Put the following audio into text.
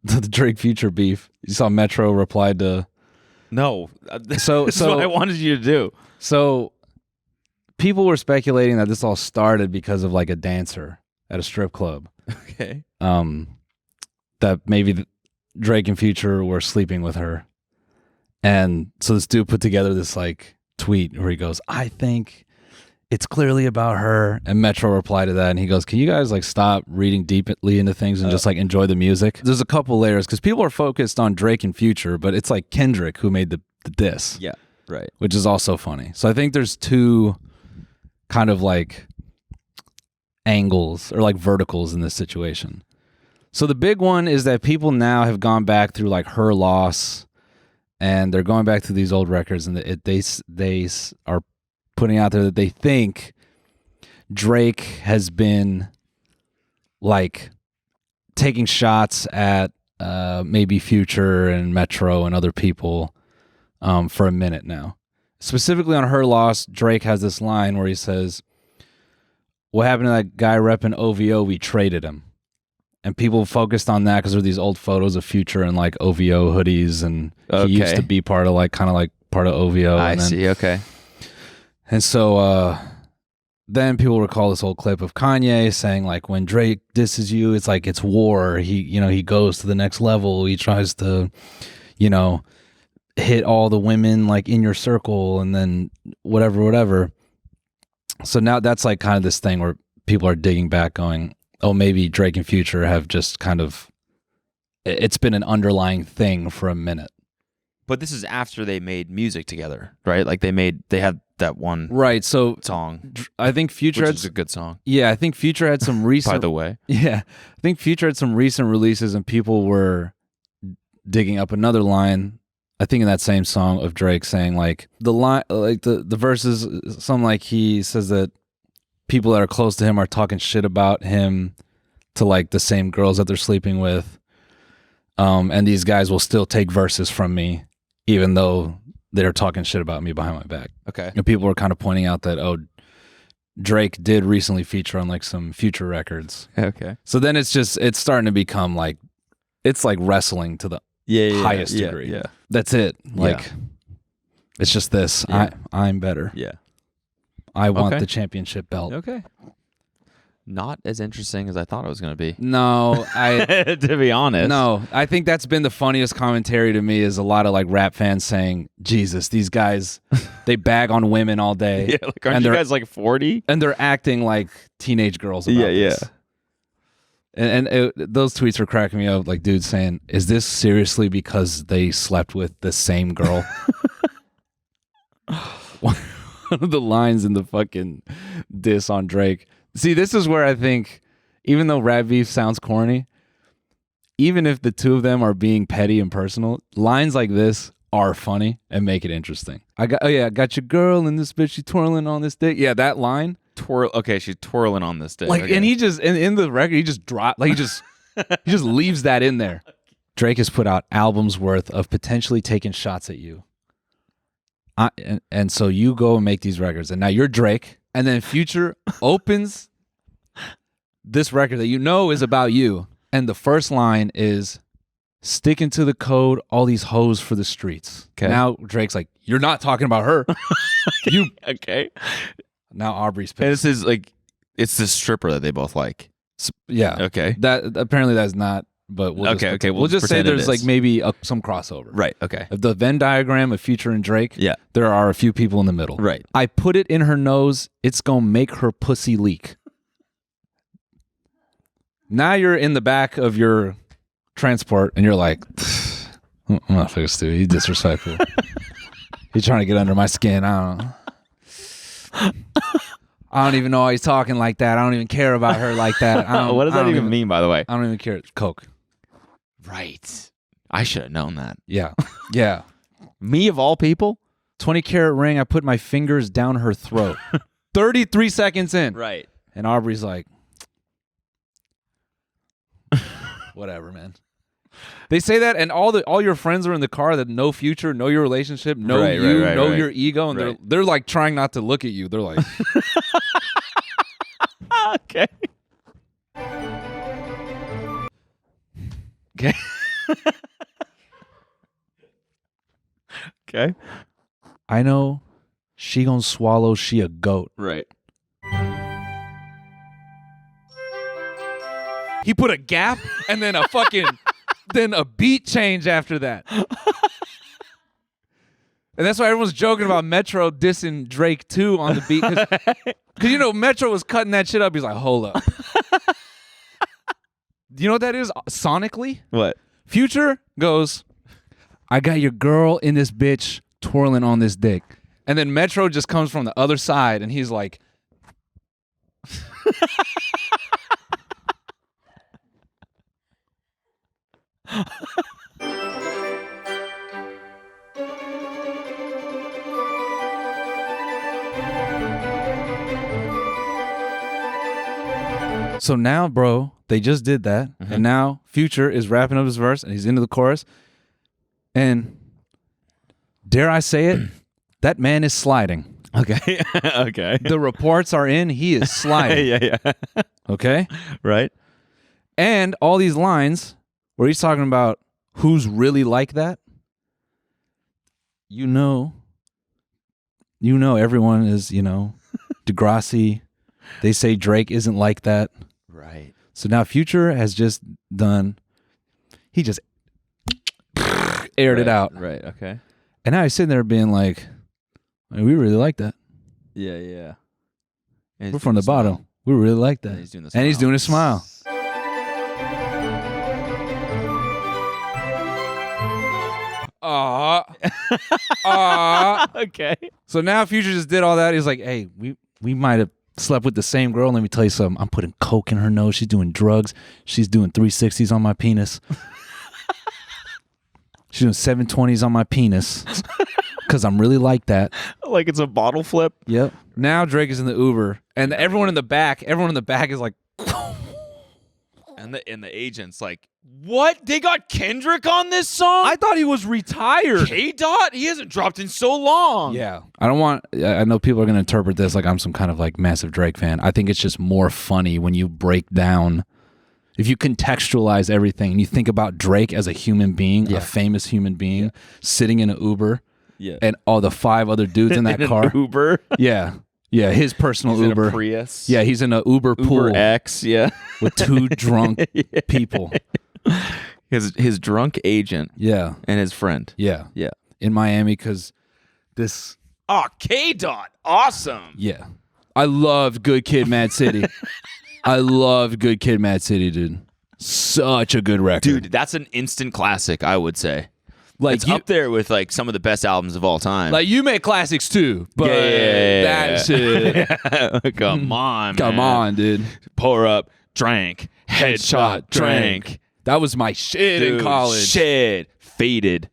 the Drake Future beef. You saw Metro replied to. No. So this is what I wanted you to do. So people were speculating that this all started because of like a dancer at a strip club. Okay. That maybe Drake and Future were sleeping with her. And so this dude put together this like tweet where he goes, I think it's clearly about her. And Metro replied to that and he goes, can you guys like stop reading deeply into things and just like enjoy the music? There's a couple layers because people are focused on Drake and Future, but it's like Kendrick who made the diss. Yeah, right. Which is also funny. So I think there's two kind of like angles or like verticals in this situation. So the big one is that people now have gone back through like Her Loss and they're going back to these old records and they are putting out there that they think Drake has been like taking shots at maybe Future and Metro and other people for a minute now. Specifically on Her Loss, Drake has this line where he says, what happened to that guy repping OVO? We traded him. And people focused on that because there are these old photos of Future in like OVO hoodies, and he used to be part of like kind of like part of OVO. I see. Okay. And so then people recall this old clip of Kanye saying like, when Drake disses you, it's like it's war. He goes to the next level. He tries to, hit all the women like in your circle, and then whatever. So now that's like kind of this thing where people are digging back, going, oh, maybe Drake and Future have just kind of, it's been an underlying thing for a minute. But this is after they made music together, right? Like they had that one song. I think Future which is a good song. Yeah, I think Future had some recent. By the way. Yeah, I think Future had some recent releases, and people were digging up another line. I think in that same song of Drake saying like the line, like the verses, something like he says that people that are close to him are talking shit about him to like the same girls that they're sleeping with. And these guys will still take verses from me, even though they're talking shit about me behind my back. Okay. And people were kind of pointing out that, Drake did recently feature on like some Future records. Okay. So then it's starting to become like, it's like wrestling to the highest degree. Yeah. That's it. Like, it's just this. Yeah. I'm better. Yeah. I want the championship belt. Okay. Not as interesting as I thought it was going to be. No, to be honest. No, I think that's been the funniest commentary to me is a lot of like rap fans saying, Jesus, these guys, they bag on women all day. Yeah, like, aren't you guys like 40? And they're acting like teenage girls about this. And those tweets were cracking me up, like dudes saying, is this seriously because they slept with the same girl? One of the lines in the fucking diss on Drake. See, this is where I think, even though rap beef sounds corny, even if the two of them are being petty and personal, lines like this are funny and make it interesting. I got your girl and this bitch, she twirling on this dick. Yeah, that line. Okay, she's twirling on this dick. Like, okay. and he just in the record, he just dropped, like he just leaves that in there. Drake has put out albums worth of potentially taking shots at you. And so you go and make these records, and now you're Drake, and then Future opens this record that you know is about you, and the first line is sticking to the code, all these hoes for the streets. Okay. Now Drake's like, you're not talking about her. Okay. Now Aubrey's pissed. And this is like, it's this stripper that they both like. Yeah. Okay. That apparently that's not. But we'll just say there's like maybe some crossover. Right, okay. Of the Venn diagram of Future and Drake, there are a few people in the middle. Right. I put it in her nose, it's going to make her pussy leak. Now you're in the back of your transport and you're like, I'm not fixed to. He's disrespectful. He's trying to get under my skin. I don't even know why he's talking like that. I don't even care about her like that. What does that even mean, by the way? I don't even care. Coke. Right. I should have known that. Yeah. Yeah. Me of all people? 20-carat ring, I put my fingers down her throat. 33 seconds in. Right. And Aubrey's like, whatever, man. They say that, and all your friends are in the car that know Future, know your relationship, know know your ego, and they're like trying not to look at you. They're like, okay. Okay. I know she gonna swallow, she a goat. Right. He put a gap and then a fucking then a beat change after that. And that's why everyone's joking about Metro dissing Drake too on the beat. Because you know, Metro was cutting that shit up. He's like, hold up. Do you know what that is sonically? What? Future goes, I got your girl in this bitch twirling on this dick. And then Metro just comes from the other side and he's like, so now, bro, they just did that. And now Future is wrapping up his verse and he's into the chorus. And dare I say it, that man is sliding. Okay. Okay. The reports are in, he is sliding. Yeah. Okay? Right. And all these lines where he's talking about who's really like that, you know everyone is, Degrassi. They say Drake isn't like that. Right. So now Future has just done, he just aired it out. Right. Okay. And now he's sitting there being like, "Man, we really like that. Yeah. We're from the bottom. We really like that." And he's doing the And he's doing a smile. Okay. So now Future just did all that. He's like, "Hey, we might have slept with the same girl. Let me tell you something. I'm putting coke in her nose. She's doing drugs. She's doing 360s on my penis. She's doing 720s on my penis because I'm really like that." Like it's a bottle flip. Yep. Now Drake is in the Uber, and everyone in the back is like, And the agent's like, what? They got Kendrick on this song? "I thought he was retired." K-Dot? He hasn't dropped in so long. Yeah. I know people are going to interpret this like I'm some kind of like massive Drake fan. I think it's just more funny when you break down, if you contextualize everything and you think about Drake as a human being, a famous human being, sitting in an Uber, and all the 5 other dudes in that car. Uber. Yeah. Yeah, his personal He's Uber. in a Prius. Yeah, he's in an Uber pool Uber X, yeah. with 2 drunk people. His drunk agent. Yeah. And his friend. Yeah. Yeah. In Miami because this. Oh, K-Dot. Awesome. Yeah. I loved Good Kid, Mad City. I loved Good Kid, Mad City, dude. Such a good record. Dude, that's an instant classic, I would say. Like it's up there with like some of the best albums of all time. Like you make classics too, but that shit. Come on, Come man. on, dude. Pour up, drank, headshot, drank. That was my shit in college. Shit. Faded.